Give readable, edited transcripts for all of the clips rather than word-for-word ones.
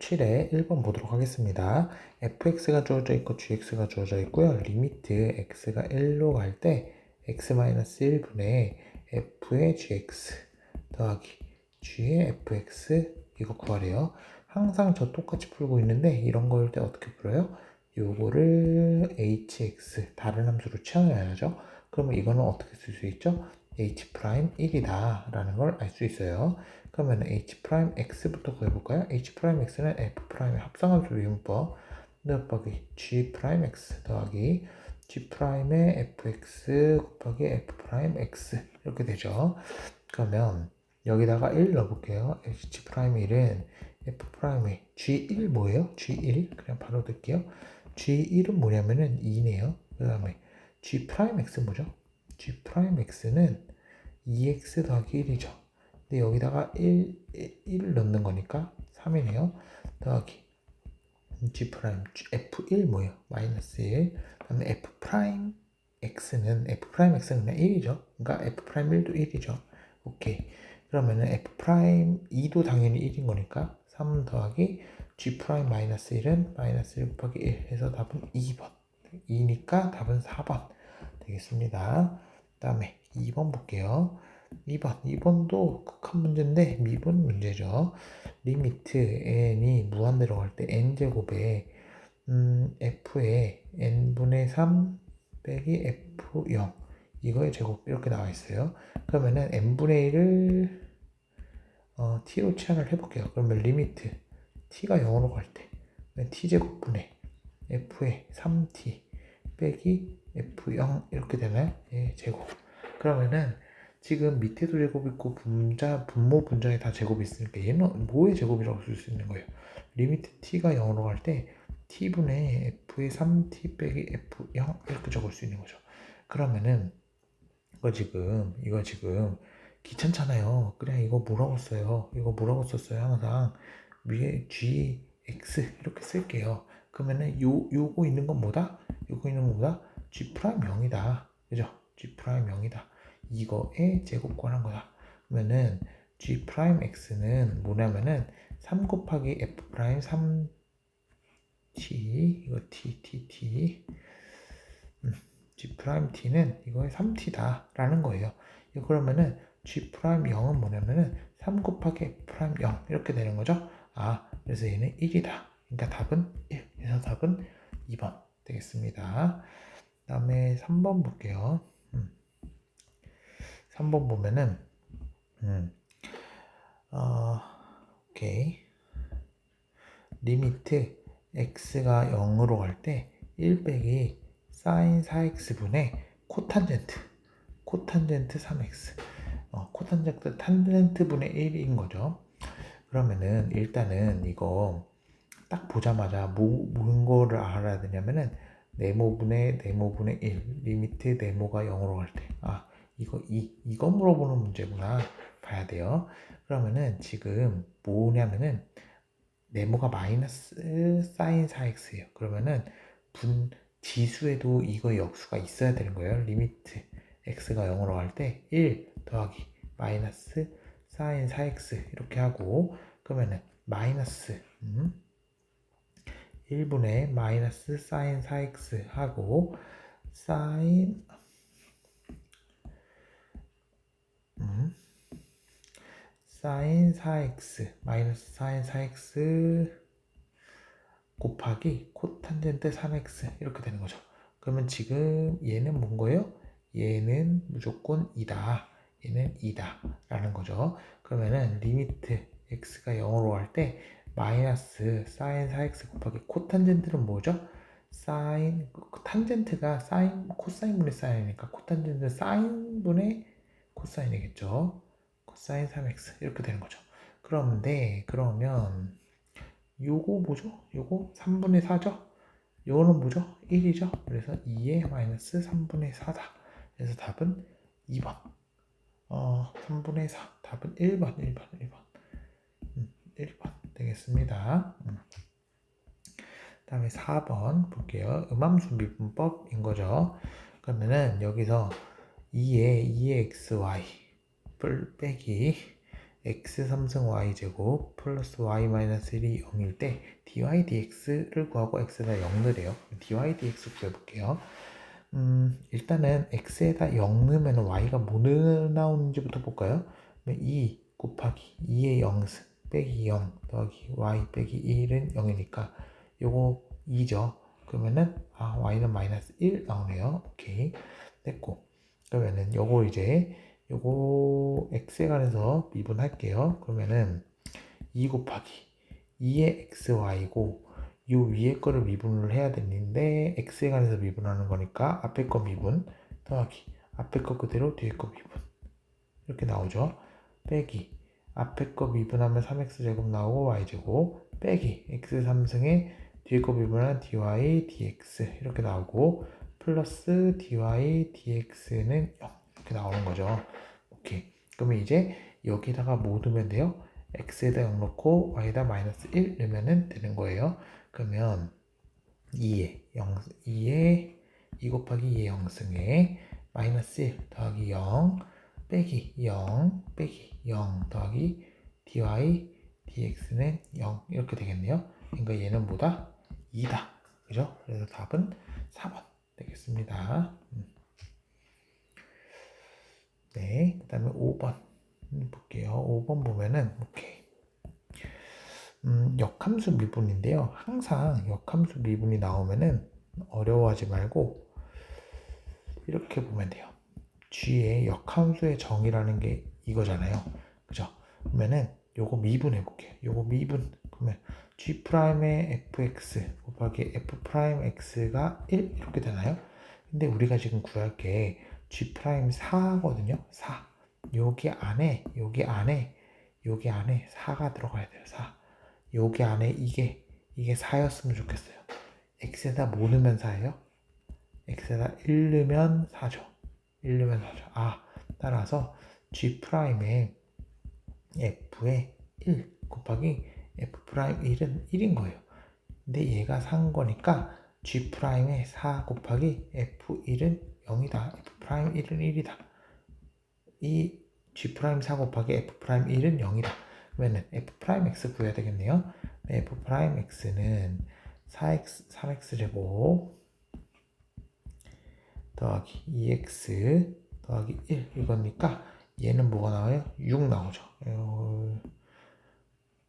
7에 1번 보도록 하겠습니다. fx가 주어져 있고 gx가 주어져 있고요. 리미트 x가 1로 갈 때 x-1분의 f의 gx 더하기 g의 fx 이거 구하래요. 항상 저 똑같이 풀고 있는데 이런 거일 때 어떻게 풀어요? 요거를 hx 다른 함수로 치환해야죠. 그러면 이거는 어떻게 쓸 수 있죠? h'1이다 라는 걸 알 수 있어요. 그러면 h'x부터 구해볼까요? h'x는 f'의 합성함수 미분법 곱하기 g'x 더하기 g'의 fx 곱하기 f'x 이렇게 되죠. 그러면 여기다가 1 넣어볼게요. h'1은 f'의 g1 뭐예요? g1 그냥 바로 넣을게요. g1은 뭐냐면은 2네요. 그 다음에 g'x 뭐죠? g'x는 2x 더하기 1이죠. 근데 여기다가 1 넣는 거니까 3이네요. 더하기 f1 뭐예요? 마이너스 1. 그 다음에 f'x는 그냥 1이죠. 그러니까 f'1도 1이죠. 오케이. 그러면은 f'2도 당연히 1인 거니까 3 더하기 g'-1은 마이너스 1 곱하기 1 해서 답은 2번. 2니까 답은 4번 되겠습니다. 그 다음에 2번 볼게요. 2번도 극한 문제인데 미분 문제죠. 리미트 n이 무한대로 갈 때 n제곱에 f의 n분의 3 빼기 f0 이거의 제곱 이렇게 나와 있어요. 그러면은 n분의 1을 t로 치환을 해볼게요. 그러면 리미트 t가 0으로 갈 때 t제곱분의 f의 3t 빼기 f0 이렇게 되나요? 예, 제곱. 그러면은 지금 밑에도 제곱 있고 분모 분자에 다 제곱이 있으니까 얘는 뭐의 제곱이라고 쓸 수 있는 거예요? 리미트 t가 0으로 갈 때 t분의 f의 3t 빼기 f0 이렇게 적을 수 있는 거죠. 그러면은 이거 지금 귀찮잖아요. 그냥 이거 뭐라고 써요? 이거 뭐라고 썼어요? 항상 위에 gx 이렇게 쓸게요. 그러면은 요거 있는 건 뭐다? 요거 있는 건 뭐다? g'0이다. 그죠? g'0이다. 이거의 제곱 구하는 거다. 그러면은 g'x는 뭐냐면은 3 곱하기 f' 3t 이거 t g't는 이거의 3t다 라는 거예요. 그러면은 g'0은 뭐냐면은 3 곱하기 f'0 이렇게 되는 거죠. 그래서 얘는 1이다. 그러니까 답은 1. 그래서 답은 2번 되겠습니다. 그 다음에 3번 볼게요. 3번 보면은 오케이. 리미트 x가 0으로 갈 때 1 빼기 sin 4x분의 코탄젠트 3x 탄젠트분의 1인 거죠. 그러면은 일단은 이거 딱 보자마자 뭔 거를 알아야 되냐면은 네모분의 1 리미트 네모가 0으로 갈 때 이거 물어보는 문제구나 봐야 돼요. 그러면은 지금 뭐냐면은 네모가 마이너스 sin 4x예요. 그러면은 지수에도 이거 역수가 있어야 되는 거예요. 리미트 x가 0으로 갈 때 1 더하기 마이너스 sin 4x 이렇게 하고 그러면은 마이너스 1분의 마이너스 sin 4x 하고 sin sin 4x 마이너스 sin 4x 곱하기 코탄젠트 3x 이렇게 되는 거죠. 그러면 지금 얘는 뭔 거예요? 얘는 무조건 2다. 얘는 2다 라는 거죠. 그러면은 리미트 x가 0으로 갈 때 마이너스 sin 4x 곱하기 코탄젠트는 뭐죠? 탄젠트가 코사인분의 사인이니까 코탄젠트 사인분의 코사인이겠죠. 코사인 3x 이렇게 되는 거죠. 그러면 요거 뭐죠? 요거 3분의 4죠? 요거는 뭐죠? 1이죠? 그래서 2의 마이너스 3분의 4다. 그래서 답은 2번. 3분의 4. 답은 1번. 1번 되겠습니다. 다음에 4번 볼게요. 음함수 미분법인 거죠. 그러면은 여기서 2의 xy 빼기 x 3승 y제곱 플러스 y 마이너스 1이 0일 때 dy dx를 구하고 x에다 0 넣으래요. dy dx 구해볼게요. 일단은 x에다 0 넣으면 y가 뭐 나오는지부터 볼까요? 2 곱하기 2의 0승 빼기 0 더하기 y 빼기 1은 0이니까 요거 2죠. 그러면은 y는 마이너스 1 나오네요. 오케이, 됐고, 그러면은 요거 이제 요거 x에 관해서 미분할게요. 그러면은 2 곱하기 2의 xy고 요 위에 거를 미분을 해야 되는데 x에 관해서 미분하는 거니까 앞에 거 미분 더하기 앞에 거 그대로 뒤에 거 미분 이렇게 나오죠. 빼기 앞에 거 미분하면 3x제곱 나오고 y제곱 빼기 x 3승에 뒤에 거 미분하면 dy dx 이렇게 나오고 플러스 dy dx는 0 이렇게 나오는 거죠. 오케이, 그러면 이제 여기다가 뭐 넣으면 돼요? x에다 0 넣고 y에다 마이너스 1 넣으면 되는 거예요. 그러면 2에 0, 2에 2 곱하기 2의 0승에 마이너스 1 더하기 0 빼기 0 빼기 0 더하기 dy dx는 0 이렇게 되겠네요. 그러니까 얘는 뭐다? 2다. 그죠? 그래서 답은 4번 되겠습니다. 네, 그 다음에 5번 볼게요. 5번 보면은 오케이. 역함수 미분인데요. 항상 역함수 미분이 나오면은 어려워하지 말고 이렇게 보면 돼요. G의 역함수의 정의라는 게 이거잖아요. 그죠? 그러면은 요거 미분해 볼게요. 요거 미분. 그러면 G'의 fx 곱하기 f'x가 1 이렇게 되나요? 근데 우리가 지금 구할 게 G'4거든요. 4. 여기 안에 4가 들어가야 돼요. 4. 여기 안에 이게 4였으면 좋겠어요. x에다 뭐 넣으면 4예요? x에다 1 넣으면 4죠. 1 넣으면 4죠. 따라서 G'의 f의 1 곱하기 f'1은 1인 거예요. 근데 얘가 산 거니까 G'의 4 곱하기 f1은 0이다. f'1은 1이다. 이 G'4 곱하기 f'1은 0이다. 그러면 f'x 구해야 되겠네요. f'x는 3x제곱 더하기 2x 더하기 1 이거니까 얘는 뭐가 나와요? 6 나오죠.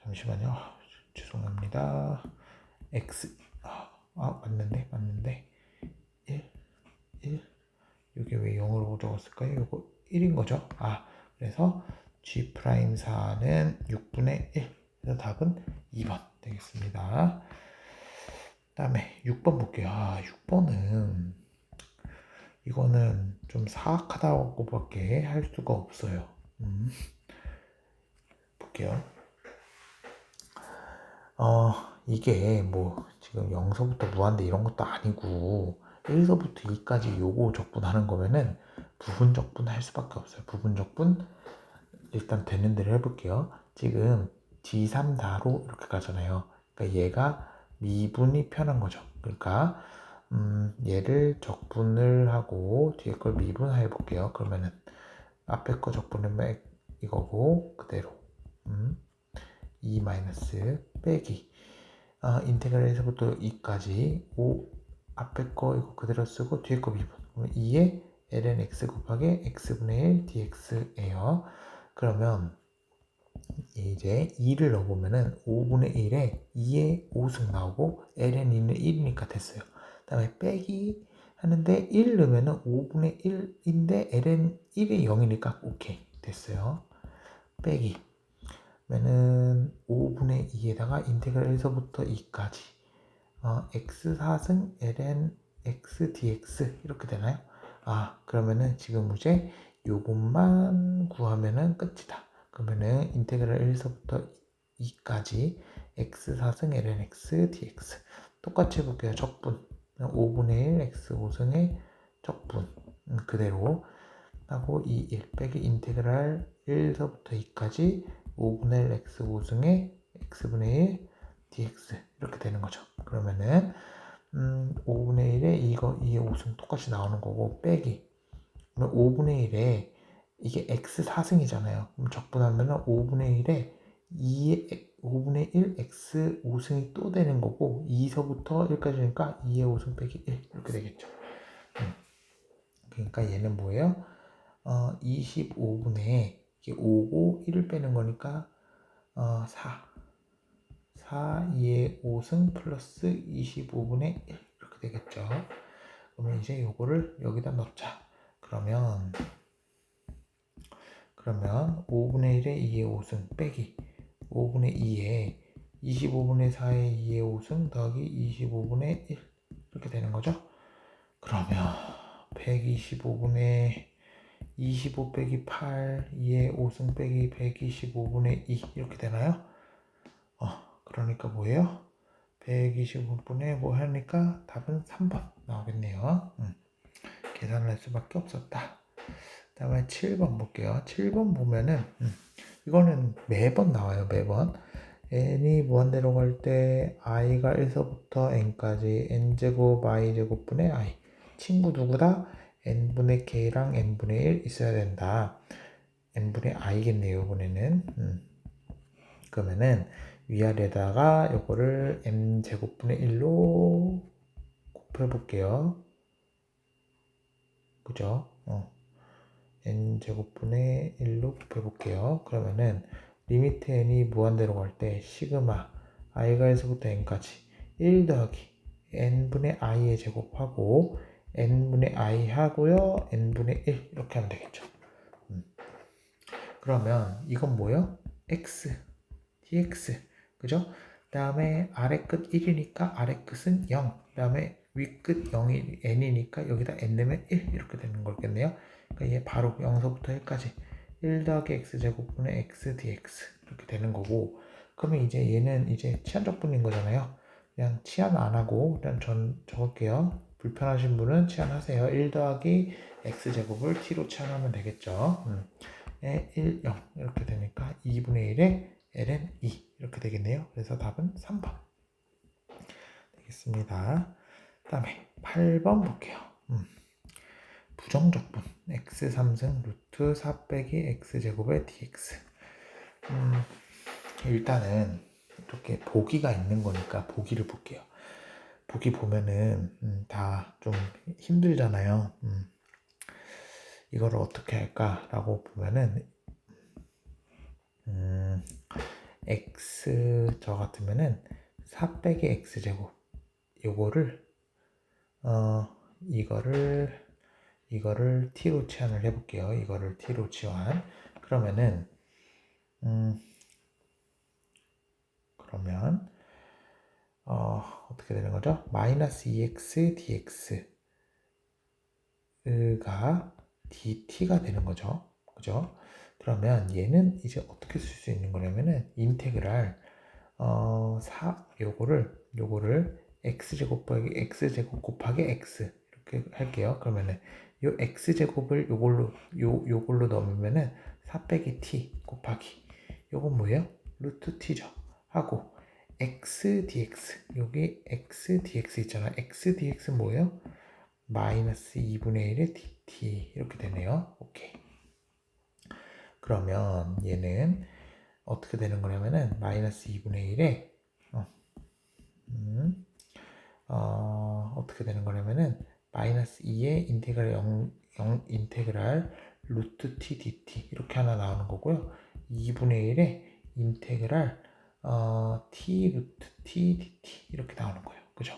잠시만요. 죄송합니다. x 맞는데 1 이게 왜 0으로 적었을까요? 이거 1인 거죠. 그래서 G'4는 6분의 1. 그래서 답은 2번 되겠습니다. 다음에 6번 볼게요. 6번은 이거는 좀 사악하다고밖에 할 수가 없어요. 볼게요. 이게 뭐 지금 0서부터 무한대 이런 것도 아니고 1서부터 2까지 요거 적분하는 거면은 부분 적분할 수밖에 없어요. 부분 적분 일단 되는 대로 해볼게요. 지금 G3다로 이렇게 가잖아요. 그러니까 얘가 미분이 편한 거죠. 그러니까 얘를 적분을 하고 뒤에 걸 미분해 볼게요. 그러면은 앞에 거 적분은 이거고 그대로 2 마이너스 빼기 인테그랄 1서부터 2까지 5 앞에 거 이거 그대로 쓰고 뒤에 거 미분. 그러면 2에 ln x 곱하기 x분의 1 dx예요. 그러면 이제 2를 넣어보면은 5분의 1에 2의 5승 나오고 ln 2는 1이니까 됐어요. 그 다음에 빼기 하는데 1 넣으면은 5분의 1인데 ln 1이 0이니까 오케이 됐어요. 빼기 그러면은 5분의 2에다가 인테그랄 1서부터 2까지 x 4승 ln x dx 이렇게 되나요? 그러면은 지금 이제 요것만 구하면은 끝이다. 그러면은 인테그랄 1서부터 2까지 x 4승 ln x dx 똑같이 해볼게요. 적분 5분의 1 x 5승의 적분 그대로 하고 2, 1 빼기 인테그랄 1서부터 2까지 5분의 1 x 5승의 x분의 1 dx 이렇게 되는 거죠. 그러면은 5분의 1에 이거 2의 5승 똑같이 나오는 거고 빼기 5분의 1에 이게 x 4승이잖아요. 그럼 적분하면 5분의 1에 5분의 1 x 5승이 또 되는 거고 2서부터 1까지니까 2의 5승 빼기 1 이렇게 되겠죠. 그러니까 얘는 뭐예요? 25분의 이게 5고 1을 빼는 거니까 4 2의 5승 플러스 25분의 1 이렇게 되겠죠. 그러면 이제 요거를 여기다 넣자. 그러면 5분의 1에 2의 5승 빼기 5분의 2에 25분의 4의 2의 5승 더하기 25분의 1 이렇게 되는 거죠. 그러면 125분의 25 빼기 8 2의 5승 빼기 125분의 2 이렇게 되나요? 그러니까 뭐예요? 125분의 뭐 하니까 답은 3번 나오겠네요. 계산을 할 수밖에 없었다. 다음에 7번 볼게요. 7번 보면은 이거는 매번 나와요. 매번 n이 무한대로 갈 때 i가 1서부터 n까지 n제곱 i제곱분의 i 친구 누구다? n분의 k랑 n분의 1 있어야 된다. n분의 i겠네요. 이번에는 그러면은 위아래다가 요거를 n제곱분의 1로 곱해볼게요. 그죠? n제곱분의 1로 곱해볼게요. 그러면은 리미트 n이 무한대로 갈 때 시그마 i가 1서부터 n까지 1 더하기 n분의 i의 제곱하고 n분의 i 하고요. n분의 1 이렇게 하면 되겠죠. 그러면 이건 뭐예요? x dx 그죠? 그 다음에 아래 끝 1이니까 아래 끝은 0. 그 다음에 위 끝 0이 n이니까 여기다 n 넣으면 1 이렇게 되는 거겠네요. 그러니까 얘 바로 0서부터 1까지 1 더하기 x제곱분의 x dx 이렇게 되는 거고 그러면 이제 얘는 이제 치환적분인 거잖아요. 그냥 치환 안 하고 일단 전 적을게요. 불편하신 분은 치환하세요. 1 더하기 x제곱을 t로 치환하면 되겠죠. 1, 0 이렇게 되니까 2분의 1에 ln 2 이렇게 되겠네요. 그래서 답은 3번 되겠습니다. 그 다음에 8번 볼게요. 부정적분 x 3승 루트 4 빼기 x제곱의 dx 일단은 이렇게 보기가 있는 거니까 보기를 볼게요. 보기 보면은 다 좀 힘들잖아요. 이거를 어떻게 할까라고 보면은 x 저 같으면은 4 빼기 x제곱 요거를 이거를 t로 치환을 해볼게요. 이거를 t로 치환 그러면은 그러면 어떻게 되는 거죠? 마이너스 2x dx가 dt가 되는 거죠. 그죠? 그러면 얘는 이제 어떻게 쓸 수 있는 거냐면은 인테그랄 요거를 x제곱 곱하기 x제곱 곱하기 x 이렇게 할게요. 그러면은 요 x제곱을 요걸로 넣으면은 4 빼기 t 곱하기 요건 뭐예요? 루트 t죠. 하고 x dx 여기 x dx 있잖아. x dx 뭐예요? 마이너스 2분의 1의 dt 이렇게 되네요. 오케이. 그러면 얘는 어떻게 되는 거냐면은 마이너스 2분의 1에 어떻게 되는 거냐면은 마이너스 2의 인테그랄 0 인테그랄 루트 t dt 이렇게 하나 나오는 거고요. 2분의 1의 인테그랄 t 루트 t dt 이렇게 나오는 거예요. 그죠?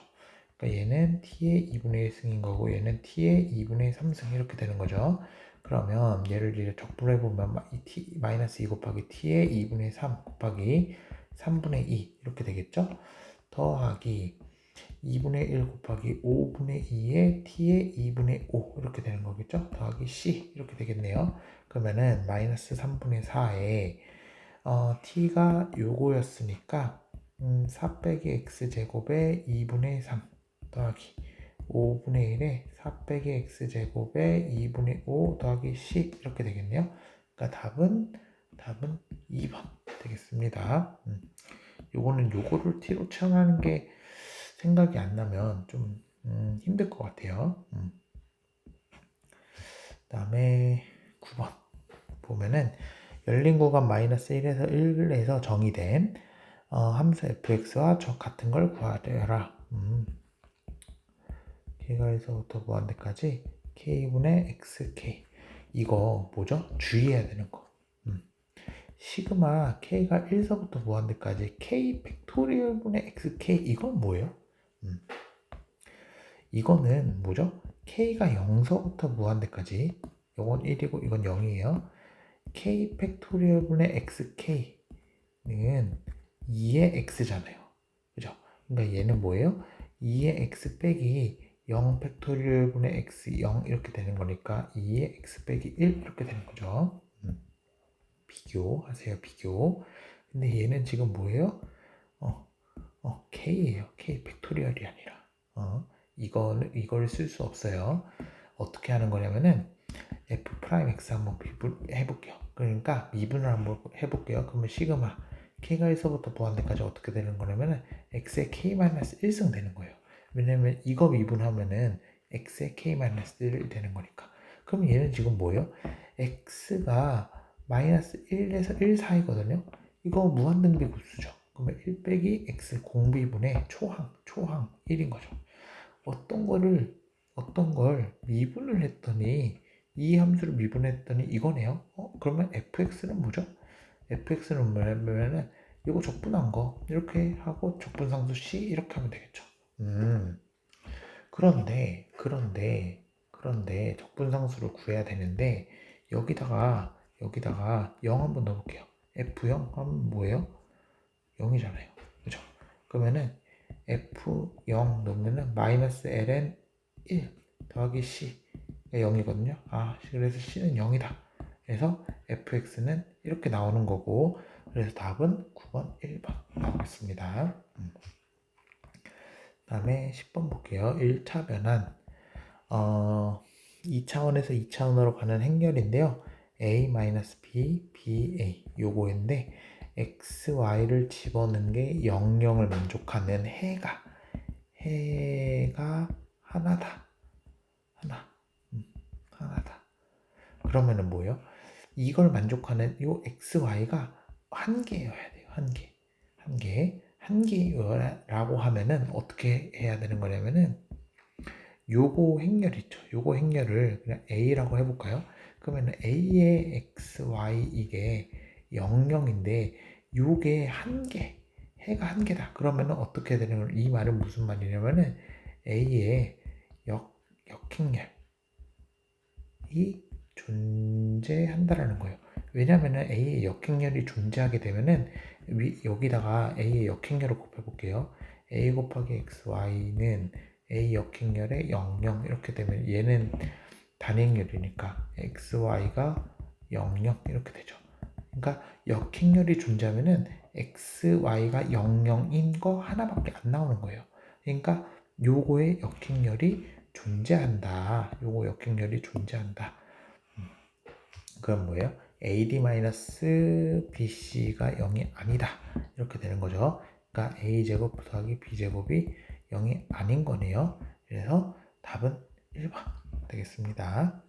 그러니까 얘는 t의 2분의 1승인 거고 얘는 t의 2분의 3승 이렇게 되는 거죠. 그러면 얘를 이제 적분해 보면 t 마이너스 2 곱하기 t의 2분의 3 곱하기 3분의 2 이렇게 되겠죠. 더하기 2분의 1 곱하기 5분의 2의 t의 2분의 5 이렇게 되는 거겠죠. 더하기 c 이렇게 되겠네요. 그러면은 마이너스 3분의 4에 t가 요거였으니까 4 빼기 x제곱의 2분의 3 더하기 5분의 1에 4 빼기 x제곱의 2분의 5 더하기 c 이렇게 되겠네요. 그러니까 답은 2번 되겠습니다. 요거는 요거를 t로 치환하는 게 생각이 안 나면 좀 힘들 것 같아요. 그 다음에 9번 보면은 열린 구간 마이너스 1에서 1에서 정의된 함수 fx와 같은 걸 구하라. k가에서부터 무한대까지 k분의 xk. 이거 뭐죠? 주의해야 되는 거. 시그마 k가 1서부터 무한대까지 k 팩토리얼 분의 xk. 이건 뭐예요? 이거는 뭐죠? k가 0서부터 무한대까지, 이건 1이고 이건 0이에요. k 팩토리얼 분의 xk는 2의 x잖아요. 그죠? 그러니까 얘는 뭐예요? 2의 x 빼기 0 팩토리얼 분의 x 0 이렇게 되는 거니까 2의 x 빼기 1 이렇게 되는 거죠. 비교하세요. 비교. 근데 얘는 지금 뭐예요? k예요. k 팩토리얼이 아니라. 이걸 쓸 수 없어요. 어떻게 하는 거냐면은 f'(x) 한번 해볼게요. 그러니까 미분을 한번 해볼게요. 그러면 시그마 k가 1서부터 무한대까지 어떻게 되는 거냐면은 x의 k-1승 되는 거예요. 왜냐면 이거 미분하면은 x의 k-1 되는 거니까. 그럼 얘는 지금 뭐예요? x가 마이너스 1에서 1 사이거든요. 이거 무한등비 구수죠. 그러면 1 빼기 x 공비분의 초항 1인 거죠. 어떤 걸 미분을 했더니 이 함수를 미분했더니 이거네요. 그러면 fx는 뭐죠? fx는 뭐냐면은 이거 적분한 거 이렇게 하고 적분상수 c 이렇게 하면 되겠죠. 그런데 적분상수를 구해야 되는데 여기다가 0 한번 넣어볼게요. f0 하면 뭐예요? 0이잖아요. 그죠? 그러면은 f0 넣으면은 마이너스 ln 1 더하기 c 0이거든요. 그래서 c는 0이다. 그래서 fx는 이렇게 나오는 거고, 그래서 답은 9번 1번 나오겠습니다. 다음에 10번 볼게요. 1차 변환 2차원에서 2차원으로 가는 행렬인데요. a-b, ba 요거인데 x, y를 집어넣은 게 0, 0을 만족하는 해가 하나다. 하나다. 그러면은 뭐예요? 이걸 만족하는 요 x, y가 한 개여야 돼요. 한 개라고 하면은 어떻게 해야 되는 거냐면은 요거 행렬 있죠. 요거 행렬을 그냥 a라고 해볼까요? 그러면 a의 x, y 이게 0, 0인데 요게 한 개, 해가 한 개다. 그러면은 어떻게 되는 거예요? 이 말은 무슨 말이냐면은 a의 역행렬이 존재한다라는 거예요. 왜냐면은 a의 역행렬이 존재하게 되면은 여기다가 a의 역행렬을 곱해볼게요. a 곱하기 x, y는 a 역행렬에 0, 0 이렇게 되면 얘는 단행렬이니까 x, y가 0, 0 이렇게 되죠. 그러니까 역행렬이 존재하면은 x, y가 0, 0인 거 하나밖에 안 나오는 거예요. 그러니까 요거의 역행렬이 존재한다. 그건 뭐예요? AD-BC가 0이 아니다. 이렇게 되는 거죠. 그러니까 A제곱 더하기 B제곱이 0이 아닌 거네요. 그래서 답은 1번 되겠습니다.